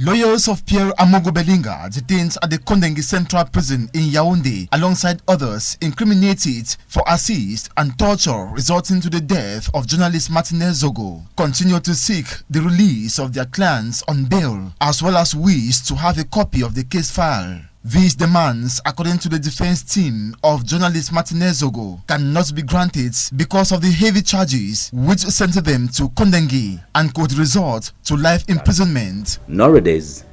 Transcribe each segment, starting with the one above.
Lawyers of Pierre Amogo Belinga, detained at the Kondengi Central Prison in Yaoundé, alongside others, incriminated for assist and torture resulting to the death of journalist Martinez Zogo, continue to seek the release of their clients on bail, as well as wish to have a copy of the case file. These demands, according to the defense team of journalist Martinez Zogo, cannot be granted because of the heavy charges which sent them to Kondengi and could result to life imprisonment. Nowadays,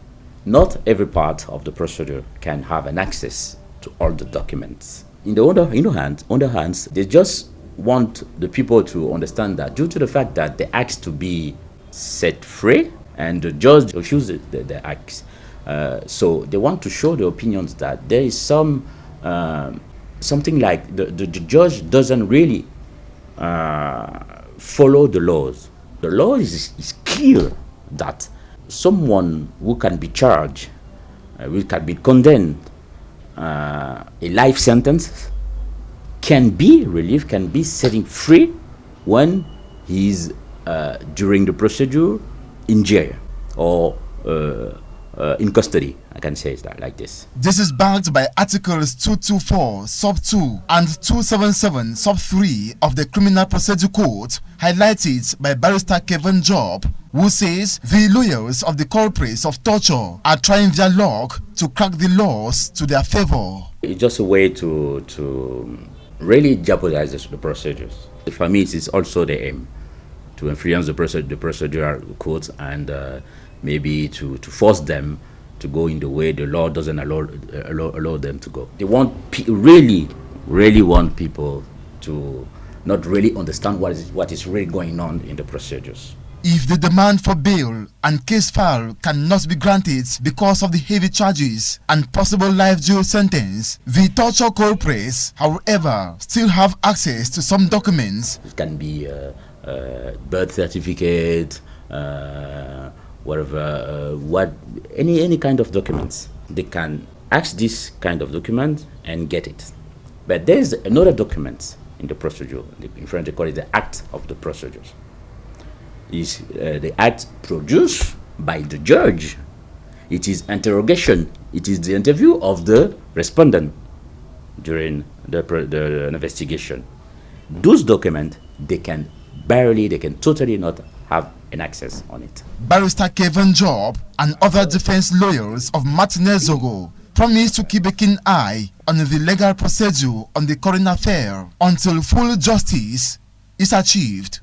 not every part of the procedure can have an access to all the documents. On the hands, they just want the people to understand that due to the fact that they asked to be set free and the judge refused the acts. So they want to show the opinions that there is something like the judge doesn't really follow the laws. The law is clear that someone who can be charged, who can be condemned a life sentence, can be relieved, can be setting free when he is during the procedure in jail or in custody. I can say that like this. This is backed by Articles 224 sub 2 and 277 sub 3 of the Criminal Procedure Code, highlighted by Barrister Kevin Job, who says the lawyers of the culprits of torture are trying their luck to crack the laws to their favor. It's just a way to really jeopardize the procedures. For me, it is also the aim to influence the procedural courts and maybe to force them to go in the way the law doesn't allow them to go. They really want people to not really understand what is really going on in the procedures. If the demand for bail and case file cannot be granted because of the heavy charges and possible life jail sentence, the torture culprits, however, still have access to some documents. It can be birth certificate, whatever, any kind of documents. They can ask this kind of document and get it. But there is another document in the procedure. In French, they call it the act of the procedures. Is the act produced by the judge. It is interrogation. It is the interview of the respondent during the investigation. Those documents, they can totally not have an access on it. Barrister Kevin Job and other defense lawyers of Martinez Zogo promise to keep a keen eye on the legal procedure on the current affair until full justice is achieved.